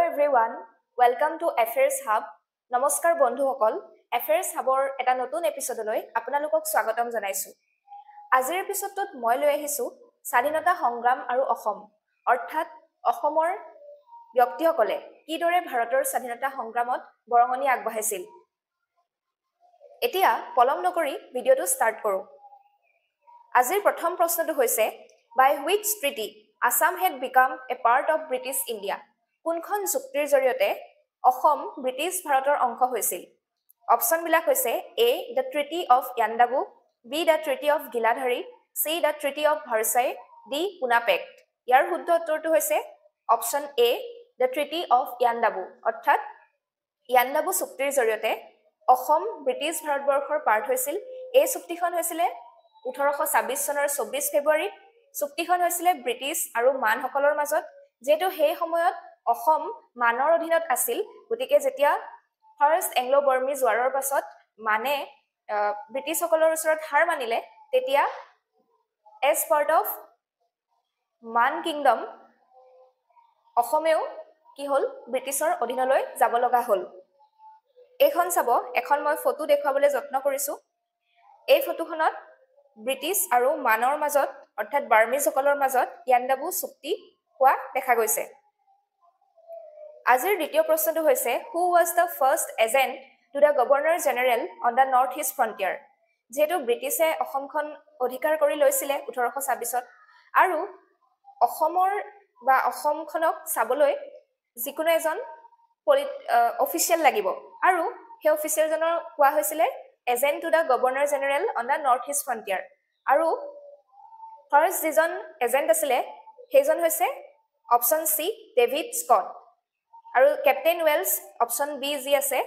everyone, welcome to Affairs Hub. নমস্কাৰ বন্ধুসকল, Affairs Hubৰ এটা নতুন এপিসোডলৈ আপোনালোকক স্বাগতম জনাইছো। আজিৰ এপিসোডত মই লৈ আহিছো স্বাধীনতা সংগ্ৰাম আৰু অসম, অৰ্থাৎ অসমৰ ব্যক্তিসকলে কিদৰে ভাৰতৰ স্বাধীনতা সংগ্ৰামত বৰঙণি আগবঢ়াইছিল। এতিয়া পলম নকৰি ভিডিঅটো ষ্টাৰ্ট কৰো। আজিৰ প্ৰথম প্ৰশ্নটো হৈছে by which treaty Assam had become a part of British India? কোনখন চুক্তিৰ জৰিয়তে অসম ব্ৰিটিছ ভাৰতৰ অংশ হৈছিল? অপচন বিলাক হৈছে A the Treaty of Yandabu, B the Treaty of Giladhari, C the Treaty of Versailles, D Pune Pact. ইয়াৰ শুদ্ধ উত্তৰটো হৈছে option A the Treaty of Yandabu, অৰ্থাৎ ইয়াণ্ডাবু চুক্তিৰ জৰিয়তে অসম ব্ৰিটিছ ভাৰতবৰ্ষৰ পাৰ্ট হৈছিল। এই চুক্তিখন হৈছিল 1826 চনৰ 24 ফেব্ৰুৱাৰীত। চুক্তিখন হৈছিল ব্ৰিটিছ আৰু মানসকলৰ মাজত। যেটো সেই সময়ত অসম মানৰ অধীনত আছিল, গতিকে যেতিয়া ফাৰ্ষ্ট এংলো বাৰ্মিজ ৱাৰৰ পাছত মানে ব্ৰিটিছসকলৰ ওচৰত হাৰ মানিলে, তেতিয়া এজ পাৰ্ট অফ মান কিংডম অসমেও কি হল ব্ৰিটিছৰ অধীনলৈ যাব লগা হল। এইখন চাব, এখন মই ফটো দেখুৱাবলৈ যত্ন কৰিছো। এই ফটোখনত ব্ৰিটিছ আৰু মানৰ মাজত অৰ্থাৎ বাৰ্মিজসকলৰ মাজত ইয়াণ্ডাবু চুক্তি হোৱা দেখা গৈছে। আজিৰ দ্বিতীয় প্ৰশ্নটো হৈছে who was the first agent to the governor general on the north east frontier? যেহেতু ব্ৰিটিছে অসমখন অধিকাৰ কৰি লৈছিলে 1826ত, আৰু অসমৰ বা অসমখনক চাবলৈ যিকোনো এজন অফিচিয়েল লাগিব, আৰু সেই অফিচিয়েলজনৰ কোৱা হৈছিল agent to the governor general on the north east frontier. আৰু ফাৰ্ষ্ট যিজন এজেণ্ট আছিলে সেইজন হৈছে অপচন চি ডেভিড স্কট, আৰু কেপ্টেইন ৱেলছ অপচন বি যি আছে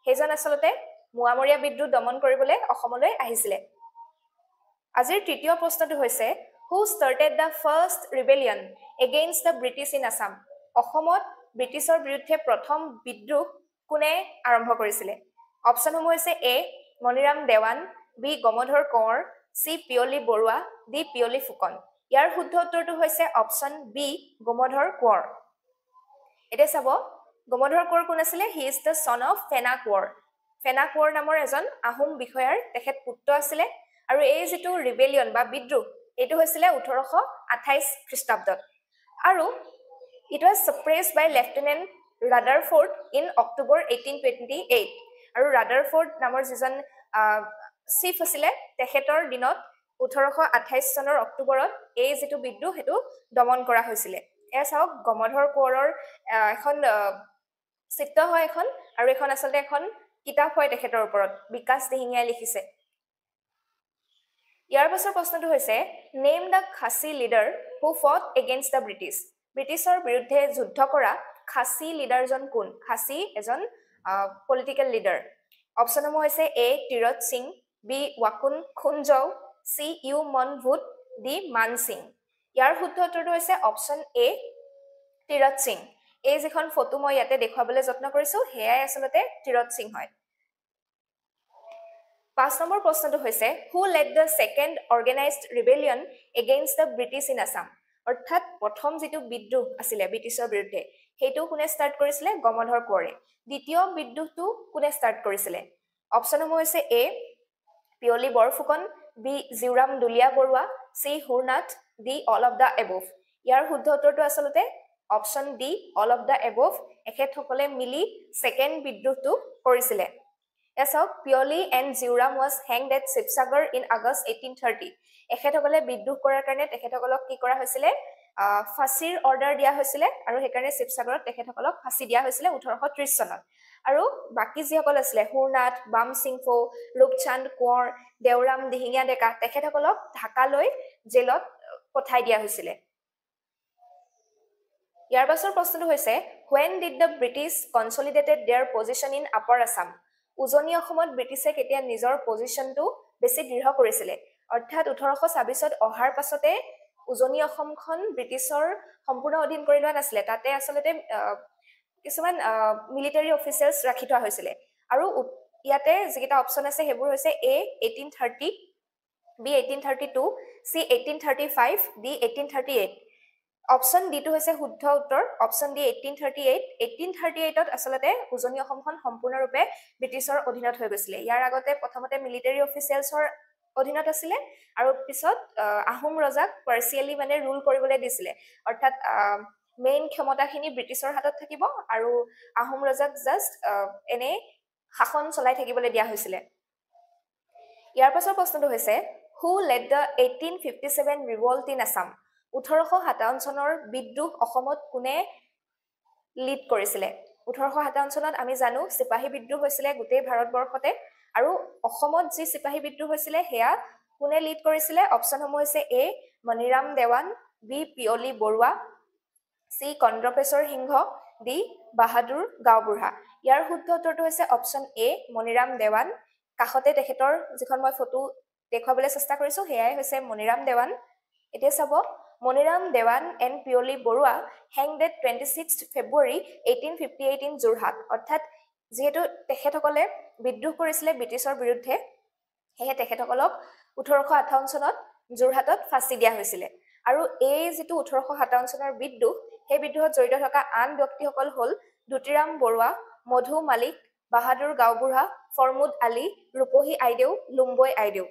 সেইজন আচলতে মোৱামৰীয়া বিদ্ৰোহ দমন কৰিবলৈ অসমলৈ আহিছিলে। আজিৰ তৃতীয় প্ৰশ্নটো হৈছে who started the first rebellion against the British in Assam? অসমত ব্ৰিটিছৰ বিৰুদ্ধে প্ৰথম বিদ্ৰোহ কোনে আৰম্ভ কৰিছিলে? অপচনসমূহ হৈছে A Maniram Dewan, B Gomdhar Konwar, C Piyali Barua, D Piyali Phukan. ইয়াৰ শুদ্ধ উত্তৰটো হৈছে অপচন বি গমধৰ কোঁৱৰ। এতিয়া চাব, গমধৰ কোঁৱৰ কোন আছিলে? He is the son of ফেনা কোঁৱৰ। ফেনা কোঁৱৰ নামৰ এজন আহোম বিষয়াৰ তেখেত পুত্ৰ আছিলে। আৰু এই যিটো ৰিবেলিয়ন বা বিদ্ৰোহ এইটো হৈছিলে 1828 খ্ৰীষ্টাব্দত, আৰু it was suppressed by lieutenant Rutherford in October 1828। আৰু ৰাদাৰফৰ্ড নামৰ যিজন চিফ আছিলে তেখেতৰ দিনত 1828 চনৰ অক্টোবৰত এই যিটো বিদ্ৰোহ সেইটো দমন কৰা হৈছিলে। এয়া চাওক, গমধৰ কোঁৱৰৰ এখন চিত্ৰ হয় এখন, আৰু এখন আচলতে এখন কিতাপ হয় তেখেতৰ ওপৰত, বিকাশ দিহিঙীয়াই লিখিছে। ইয়াৰ পাছৰ প্ৰশ্নটো হৈছে name the Khasi leader who fought against the British? ব্ৰিটিছৰ বিৰুদ্ধে যুদ্ধ কৰা খাচী লিডাৰজন কোন? খাচী এজন পলিটিকেল লিডাৰ। অপচনসমূহ হৈছে এ তীৰত সিং, বি ৱাকুন খুনজৌ, চি ইউ মন ভূত, ডি মান সিং। ইয়াৰ শুদ্ধ উত্তৰটো হৈছে অপচন এ তীৰত সিং। এই যিখন ফটো মই ইয়াতে দেখুৱাবলৈ যত্ন কৰিছো সেয়াই আচলতে তীৰত সিং হয়। 5 নম্বৰ প্ৰশ্নটো হৈছে who led the second organised rebellion against the British in Assam? অৰ্থাৎ প্ৰথম যিটো বিদ্ৰোহ আছিলে ব্ৰিটিছৰ বিৰুদ্ধে সেইটো কোনে ষ্টাৰ্ট কৰিছিলে? গমধৰ কোঁৱৰে। দ্বিতীয় বিদ্ৰোহটো কোনে ষ্টাৰ্ট কৰিছিলে? অপচনসমূহ হৈছে A Piyali Barphukan, B Jiuram Duliya Barua, C Haranath, D all of the above. ইয়াৰ শুদ্ধ উত্তৰটো আচলতে option D all of the above. এখেতসকলে মিলি ছেকেণ্ড বিদ্ৰোহটো কৰিছিলে। চাওক, Piyali and Jiuram was hanged at Sibsagar in August 1830। এখেতসকলে বিদ্ৰোহ কৰাৰ কাৰণে তেখেতসকলক কি কৰা হৈছিলে? ফাঁচীৰ অৰ্ডাৰ দিয়া হৈছিলে, আৰু সেইকাৰণে শিৱসাগৰত তেখেতসকলক ফাঁচী দিয়া হৈছিলে 1830 চনত। আৰু বাকী যিসকল আছিলে হুৰনাথ, বাম সিংফৌ, ৰূপচান্দ কোঁৱৰ, দেওৰাম দিহিঙীয়া ডেকা, তেখেতসকলক ঢাকালৈ জেলত পঠাই দিয়া হৈছিলে। ইয়াৰ পাছৰ প্ৰশ্নটো হৈছে when did the British consolidated their position in Upper Assam? উজনি অসমত ব্ৰিটিছে কেতিয়া নিজৰ পজিশ্যনটো বেছি দৃঢ় কৰিছিলে? অৰ্থাৎ 1826ত অহাৰ পাছতে উজনি অসমখন ব্ৰিটিছৰ সম্পূৰ্ণ অধীন কৰি লোৱা নাছিলে, তাতে আচলতে কিছুমান মিলিটাৰী অফিচাৰ্ছ ৰাখি থোৱা হৈছিলে। আৰু ইয়াতে যিকেইটা অপচন আছে সেইবোৰ হৈছে এ 1830, বি 1832, চি 1835, ডি 1838। অপশ্যন ডিটো হৈছে শুদ্ধ উত্তৰ অপশ্যন ডি 1838 আচলতে উজনি অসমখন সম্পূৰ্ণৰূপে ব্ৰিটিছৰ অধীনত হৈ গৈছিলে ইয়াৰ আগতে প্ৰথমতে মিলিটাৰী অফিচিয়েলছৰ অধীনত আছিলে আৰু পিছত আহোম ৰজাক পাৰ্চিয়েলি মানে ৰুল কৰিবলৈ দিছিলে অৰ্থাৎ মেইন ক্ষমতাখিনি ব্ৰিটিছৰ হাতত থাকিব আৰু আহোম ৰজাক জাষ্ট এনে শাসন চলাই থাকিবলৈ দিয়া হৈছিলে ইয়াৰ পাছৰ প্ৰশ্নটো হৈছে who led the 1857 revolt in Assam 1857 চনৰ বিদ্ৰোহ অসমত কোনে লিড কৰিছিলে 1857 চনত আমি জানো সিপাহী বিদ্ৰোহ হৈছিলে গোটেই ভাৰতবৰ্ষতে আৰু অসমত যি সিপাহী বিদ্ৰোহ হৈছিলে হেয়া কোনে লিড কৰিছিলে অপশ্যনসমূহ হৈছে A Maniram Dewan B Piyali Barua C কন্দ্ৰপেশ্বৰ Singh D বাহাদুৰ গাঁওবুঢ়া ইয়াৰ শুদ্ধ উত্তৰটো হৈছে অপশ্যন এ মণিৰাম দেৱান কাষতে তেখেতৰ যিখন মই ফটো দেখুৱাবলৈ চেষ্টা কৰিছো হেয়াই হৈছে মণিৰাম দেৱান এতিয়া চাব Maniram Dewan and Piyali Barua hanged at 26 February 1858 in Jorhat অৰ্থাৎ যেহেতু তেখেতসকলে বিদ্ৰোহ কৰিছিলে ব্ৰিটিছৰ বিৰুদ্ধে সেয়ে তেখেতসকলক 1858 চনত যোৰহাটত ফাঁচি দিয়া হৈছিলে আৰু এই যেটো 1857 চনৰ বিদ্ৰোহ সেই বিদ্ৰোহত জড়িত থকা আন ব্যক্তিসকল হ'ল দুতিৰাম বৰুৱা মধু মালিক বাহাদুৰ গাঁওবুঢ়া ফৰমুদ আলী ৰূপহী আইদেউ লুম্বৈ আইদেউ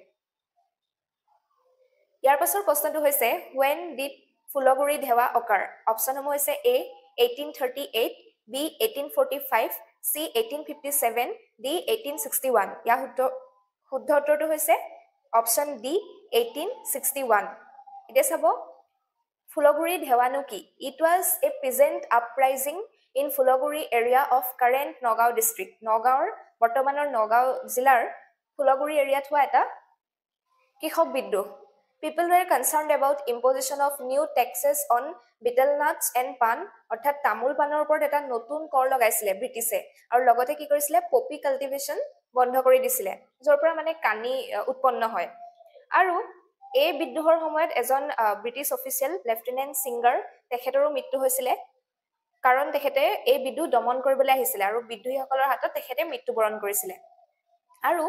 ইয়াৰ পাছৰ প্ৰশ্নটো হৈছে when did ফুলগুৰি ধেৱা অকাৰ অপশ্যনসমূহ হৈছে এ 1838 বি 1845 চি 1857 ডি 1861 ইয়াৰ শুদ্ধ উত্তৰটো হৈছে অপশ্যন ডি 1861 এতিয়া চাব ফুলগুৰি ধেৱানো কি it was a peasant uprising in Phulaguri area of current Nagaon district নগাঁৱৰ বৰ্তমানৰ নগাঁও জিলাৰ ফুলগুৰি এৰিয়াত হোৱা এটা কৃষক বিদ্ৰোহ People were concerned about imposition of new taxes on betel nuts and pan অৰ্থাৎ তামোল পানৰ ওপৰত এটা নতুন কৰ লগাইছিলে ব্ৰিটিছে আৰু লগতে কি কৰিছিলে পপি কাল্টিভেশ্যন বন্ধ কৰি দিছিলে যৰ পৰা মানে কানি উৎপন্ন হয় আৰু এই বিদ্ৰোহৰ সময়ত এজন ব্ৰিটিছ অফিচিয়েল লেফটেনেণ্ট সিংগাৰ তেখেতৰো মৃত্যু হৈছিলে কাৰণ তেখেতে এই বিদ্ৰোহ দমন কৰিবলৈ আহিছিলে আৰু বিদ্ৰোহীসকলৰ হাতত তেখেতে মৃত্যুবৰণ কৰিছিলে আৰু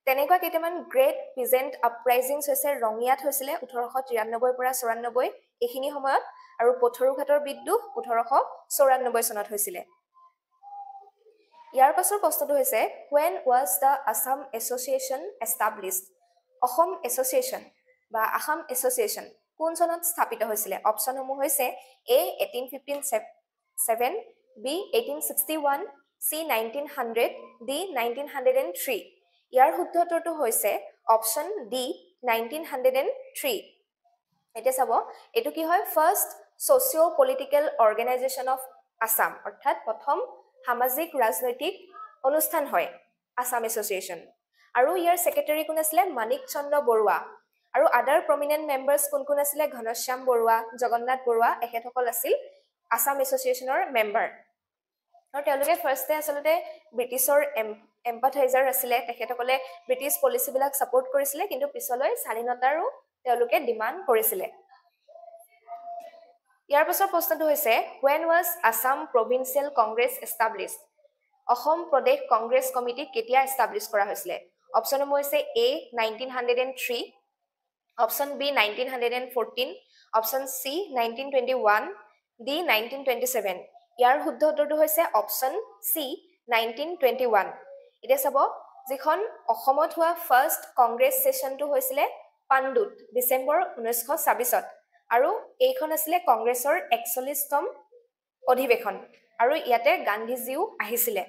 তেনেকুৱা কেইটামান গ্ৰেট পিজেন্ট আপৰাইজিংছ হৈছে ৰঙিয়াত হৈছিলে 1893 পৰা 94 এইখিনি সময়ত আৰু পথৰুঘাটৰ বিদ্ৰোহ 1894 চনত হৈছিলে ইয়াৰ পাছৰ প্ৰশ্নটো হৈছে when was the Assam Association established Assam association বা আসাম এছ'চিয়েশ্যন কোন চনত স্থাপিত হৈছিলে অপশ্যনসমূহ হৈছে এ 1857 বি 1861 চি 1900 ডি 1903 ইয়াৰ শুদ্ধ উত্তৰটো হৈছে অপশ্যন ডি 1903 এতিয়া চাব এটো কি হয় first socio political organisation of Assam অৰ্থাৎ প্ৰথম সামাজিক ৰাজনৈতিক অনুষ্ঠান হয় আসাম এছ'চিয়েশ্যন আৰু ইয়াৰ সেক্ৰেটাৰী কোন আছিল মানিক চন্দ্ৰ বৰুৱা আৰু আদাৰ প্ৰমিনেন্ট মেম্বাৰ্স কোন আছিল ঘনশ্যাম বৰুৱা জগন্নাথ বৰুৱা এখেতসকল আছিল আসাম এছ'চিয়েশ্যনৰ মেম্বাৰ আৰু তেওঁলোকে ফাৰ্স্টে আচলতে ব্ৰিটিছৰ এম্পাথাইজাৰ আছিলে তেখেতসকলে ব্ৰিটিছ পলিচিবিলাক সাপোৰ্ট কৰিছিলে কিন্তু পিছলৈ স্বাধীনতাৰো তেওঁলোকে ডিমান্ড কৰিছিলে ইয়াৰ পাছৰ প্ৰশ্নটো হৈছে when was Assam Provincial Congress established Asom Pradesh Congress committee কেতিয়া এষ্টাবলিছ কৰা হৈছিলে অপশ্যনসমূহ হৈছে A 1903 option B 1914 option C 1921 D 1927 ইয়াৰ শুদ্ধ উত্তৰটো হৈছে অপশ্যন চি 1921 এতিয়া চাব যিখন অসমত হোৱা ফাৰ্স্ট কংগ্ৰেছ সেশনটো হৈছিলে পাণ্ডুত ডিসেম্বৰ 1926ত আৰু এইখন আছিল কংগ্ৰেছৰ 41তম অধিৱেশন আৰু ইয়াতে গান্ধীজিও আহিছিলে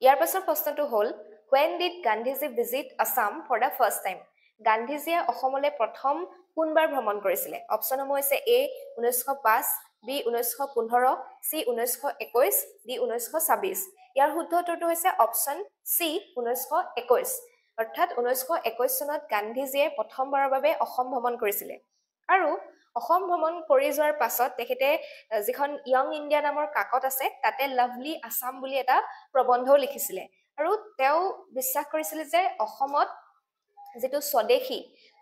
ইয়াৰ পাছৰ প্ৰশ্নটো হ'ল when did Gandhiji visit Assam for the first time গান্ধীজিয়ে অসমলৈ প্ৰথম কোনবাৰ ভ্ৰমণ কৰিছিলে অপশ্যনসমূহ হৈছে এ 1905 বি 1915 চি 1921 ডি 1926 ইয়াৰ শুদ্ধ উত্তৰটো হৈছে অপশ্যন চি 1921 অৰ্থাৎ 1921 চনত গান্ধীজিয়ে প্ৰথমবাৰৰ বাবে অসম ভ্ৰমণ কৰিছিলে আৰু অসম ভ্ৰমণ কৰি যোৱাৰ পাছত তেখেতে যিখন ইয়ং ইণ্ডিয়া নামৰ কাকত আছে তাতে লাভলি আসাম বুলি এটা প্ৰবন্ধও লিখিছিলে আৰু তেওঁ বিশ্বাস কৰিছিল যে অসমত যেটো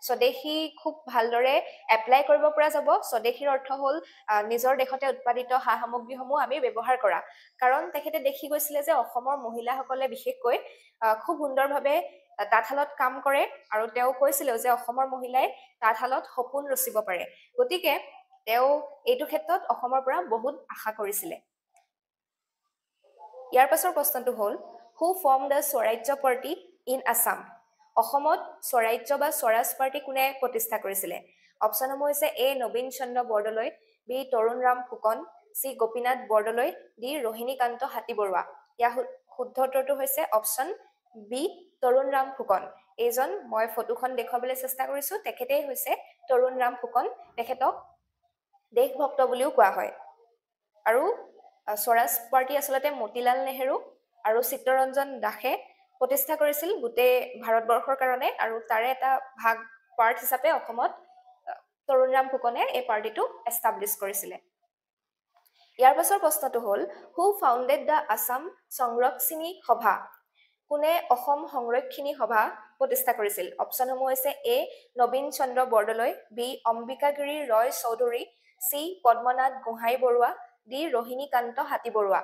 স্বদেশী খুব ভালদৰে এপ্লাই কৰিব পৰা যাব স্বদেশীৰ অৰ্থ হ'ল নিজৰ দেশতে উৎপাদিত সামগ্ৰীসমূহ আমি ব্যৱহাৰ কৰা কাৰণ তেখেতে দেখি গৈছিলে যে অসমৰ মহিলাসকলে বিশেষকৈ খুব সুন্দৰভাৱে তাঁতশালত কাম কৰে আৰু তেওঁ কৈছিল যে অসমৰ মহিলাই তাঁতশালত সপোন ৰচিব পাৰে গতিকে তেওঁ এইটো ক্ষেত্ৰত অসমৰ পৰা বহুত আশা কৰিছিলে ইয়াৰ পাছৰ প্ৰশ্নটো হ'ল who form the Swarajya party in Assam অসমত স্বৰাজ্য বা স্বৰাজ পাৰ্টি কোনে প্ৰতিষ্ঠা কৰিছিলে অপশ্যন নম্বৰ হৈছে এ নবীন চন্দ্ৰ বৰদলৈ বি তৰুণ ৰাম ফুকন চি গোপীনাথ বৰদলৈ ডি ৰোহিণীকান্ত হাতীবৰুৱা ইয়াৰ শুদ্ধ উত্তৰটো হৈছে অপশ্যন বি তৰুণ ৰাম ফুকন এইজন মই ফটোখন দেখুৱাবলৈ চেষ্টা কৰিছো তেখেতেই হৈছে তৰুণ ৰাম ফুকন তেখেতক দেশভক্ত বুলিও কোৱা হয় আৰু স্বৰাজ পাৰ্টি আচলতে মতিলাল নেহেৰু আৰু চিত্তৰঞ্জন দাসে প্ৰতিষ্ঠা কৰিছিল গোটেই ভাৰতবৰ্ষৰ কাৰণে আৰু তাৰে এটা ভাগ পাৰ্ট হিচাপে অসমত তৰুণ ৰাম ফুকনে এই পাৰ্টিটো এষ্টাব্লিছ কৰিছিলে ইয়াৰ পাছৰ প্ৰশ্নটো হ'ল হু ফাউণ্ডেড দ্য আছাম সংৰক্ষিণী সভা কোনে অসম সংৰক্ষিণী সভা প্ৰতিষ্ঠা কৰিছিল অপশ্যনসমূহ হৈছে এ নবীন চন্দ্ৰ বৰদলৈ বি অম্বিকাগিৰি ৰয় চৌধুৰী চি পদ্মনাথ গোহাঁই বৰুৱা ডি ৰোহিণীকান্ত হাতীবৰুৱা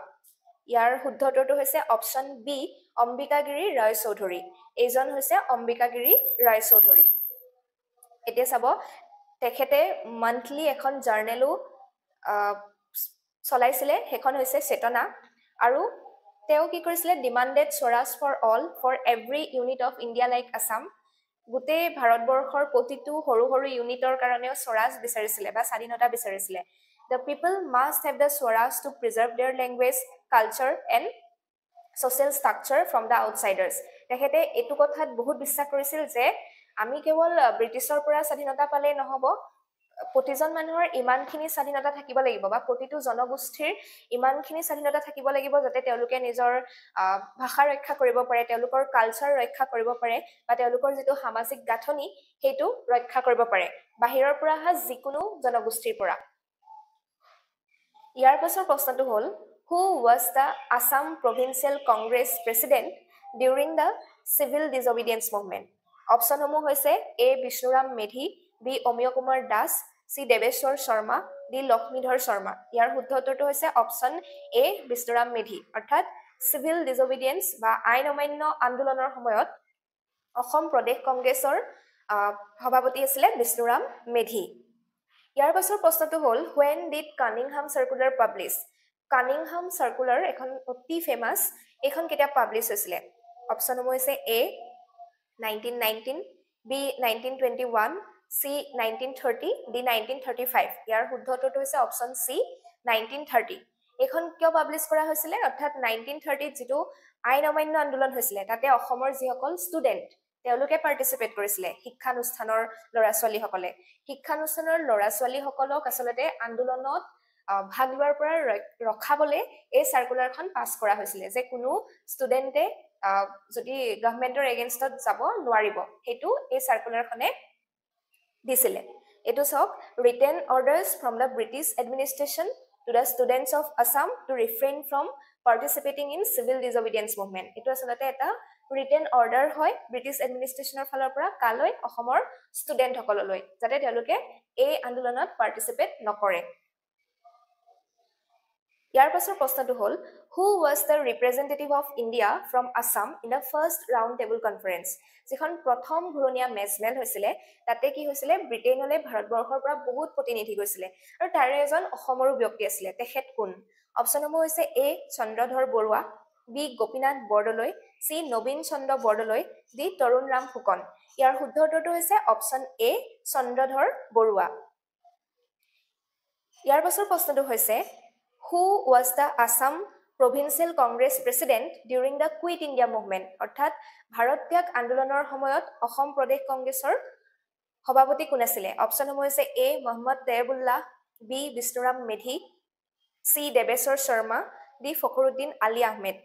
ইয়াৰ শুদ্ধ উত্তৰটো হৈছে অপশ্যন বি অম্বিকাগিৰি ৰয় চৌধুৰী এইজন হৈছে অম্বিকাগিৰি ৰয় চৌধুৰী এতিয়া চাব তেখেতে মান্থলি এখন জাৰ্নেলো চলাইছিলে সেইখন হৈছে চেতনা আৰু তেওঁ কি কৰিছিলে demanded swaraj for all for every unit of India like Assam গোটেই ভাৰতবৰ্ষৰ প্ৰতিটো সৰু সৰু ইউনিটৰ কাৰণেও স্বৰাজ বিচাৰিছিলে বা স্বাধীনতা বিচাৰিছিলে The people must have the Swaraj to preserve their language, culture and social structure from the outsiders. তেখেতে এইটো কথাত বহুত বিশ্বাস কৰিছিল যে আমি কেৱল ব্ৰিটিছৰ পৰা স্বাধীনতা পালে নহব প্ৰতিজন মানুহৰ ইমানখিনি স্বাধীনতা থাকিব লাগিব বা প্ৰতিটো জনগোষ্ঠীৰ ইমানখিনি স্বাধীনতা থাকিব লাগিব যাতে তেওঁলোকে নিজৰ ভাষা ৰক্ষা কৰিব পাৰে তেওঁলোকৰ কালচাৰ ৰক্ষা কৰিব পাৰে বা তেওঁলোকৰ যিটো সামাজিক গাঁথনি সেইটো ৰক্ষা কৰিব পাৰে বাহিৰৰ পৰা অহা যিকোনো জনগোষ্ঠীৰ পৰা ইয়াৰ পাছৰ প্ৰশ্নটো হ'ল who was the Assam provincial Congress president during the civil disobedience movement অপশ্যনসমূহ হৈছে A Bishnuram Medhi B Amiya Kumar Das C Debeswar Sharma D Lakshmidhar Sarma ইয়াৰ শুদ্ধ উত্তৰটো হৈছে অপশ্যন এ বিষ্ণুৰাম মেধি অৰ্থাৎ চিভিল ডিজঅবিডিয়েন্স বা আইন অমান্য আন্দোলনৰ সময়ত অসম প্ৰদেশ কংগ্ৰেছৰ সভাপতি আছিলে বিষ্ণুৰাম মেধি ইয়াৰ পাছৰ প্ৰশ্নটো হ'ল when did Cunningham Circular publish Cunningham Circular এখন অতি ফেমাস এখন কিতাপ পাবলিশ হৈছিলে অপশ্যনসমূহ হৈছে এ 1919 বি 1921 চি 1930 ডি 1935 ইয়াৰ শুদ্ধ উত্তৰটো হৈছে অপশ্যন চি 1930 এখন কিয় পাবলিশ কৰা হৈছিলে অৰ্থাৎ 1930 যিটো আইন অমান্য আন্দোলন হৈছিলে তাতে অসমৰ যিসকল ষ্টুডেণ্ট তেওঁলোকে পাৰ্টিচিপেট কৰিছিলে শিক্ষানুষ্ঠানৰ ল'ৰা-ছোৱালীসকলে শিক্ষানুষ্ঠানৰ ল'ৰা-ছোৱালীসকলক আচলতে আন্দোলনত ভাগ লোৱাৰ পৰা ৰখাবলৈ এই চাৰ্কুলাৰখন পাছ কৰা হৈছিলে যে কোনো ষ্টুডেণ্টে যদি গভৰ্ণমেণ্টৰ এগেইনষ্টত যাব নোৱাৰিব সেইটো এই চাৰ্কুলাৰখনে দিছিলে এইটো চাওক written orders from the British administration to the students of Assam to refrain from participating in civil disobedience movement. Itu asalate eta written order hoy British administration falor pora kaloi Ahomor student hokololoi jate teluke ei andolonot participate nokore. Yar pasor proshnotu hol who was the representative of India from Assam in the first round table conference jikhon prothom ghuroniya mezmel hoisile tate ki hoisile Britainole bharatborkhor pora bahut protinidhi goisile aru tare ejon Ahomoru byakti asile tekhet kun option number hoise A Chandradhar Borua B Gopinath Bordoloi C Nobin Chandra Bordoloi D Tarun Ram Phukon yar শুদ্ধ উত্তৰটো হৈছে option A Chandradhar Borua ইয়াৰ পাছৰ প্ৰশ্নটো হৈছে who was the Assam Provincial Congress President during the Quit India Movement অৰ্থাৎ ভাৰত ত্যাগ আন্দোলনৰ সময়ত অসম প্ৰদেশ কংগ্ৰেছৰ সভাপতি কোন আছিল অপচন হৈছে A Mohammad Taibullah B Bishnuram Medhi C Debeswar Sharma D Fakhruddin Ali Ahmed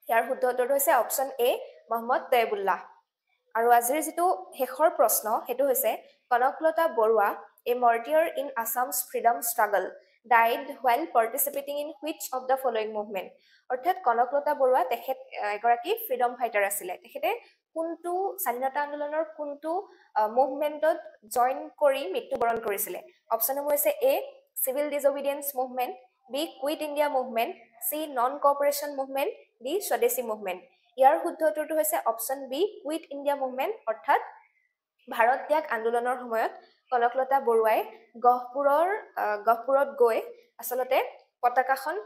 ইয়াৰ শুদ্ধ উত্তৰটো হৈছে অপচন এ মোহাম্মদ তৈয়বুল্লাহ আৰু আজিৰ যেটো শেষৰ প্ৰশ্ন হেতু হৈছে Kanaklata Barua a martyr in Assam's freedom struggle died while participating in which of the following movement অৰ্থাৎ কনকলতা বৰুৱা তেখেত এগৰাকী ফ্ৰীডম ফাইটাৰ আছিল তেখেতে কোনটো স্বাধীনতা আন্দোলনৰ কোনটো মুভমেন্টত জয়েন কৰি মৃত্যুবৰণ কৰিছিল অপচন হৈছে A civil disobedience movement B quit India movement C non cooperation movement D Swadeshi movement ইয়াৰ শুদ্ধ উত্তৰটো হৈছে option B quit India movement অৰ্থাৎ ভাৰত ত্যাগ আন্দোলনৰ সময়ত কনকলতা বৰুৱাই গহপুৰত গৈ আচলতে পতাকাখন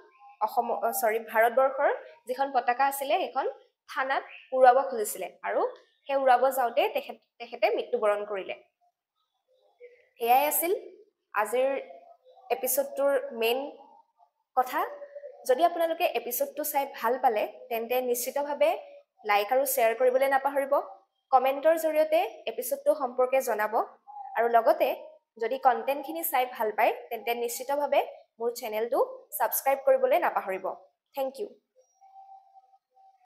ভাৰতবৰ্ষৰ যিখন পতাকা আছিলে সেইখন থানাত উৰুৱাব খুজিছিলে আৰু সেই উৰুৱাব যাওঁতে তেখেতে মৃত্যুবৰণ কৰিলে। এয়াই আছিল আজিৰ এপিছডটোৰ মেইন কথা। যদি আপোনালোকে এপিছডটো চাই ভাল পালে তেন্তে নিশ্চিতভাৱে লাইক আৰু শ্বেয়াৰ কৰিবলৈ নাপাহৰিব। কমেণ্টৰ জৰিয়তে এপিছডটো সম্পৰ্কে জনাব আৰু লগতে যদি কণ্টেণ্টখিনি চাই ভাল পায় তেন্তে নিশ্চিতভাৱে মোৰ চেনেলটো ছাবস্ক্ৰাইব কৰিবলৈ নাপাহৰিব। Thank U.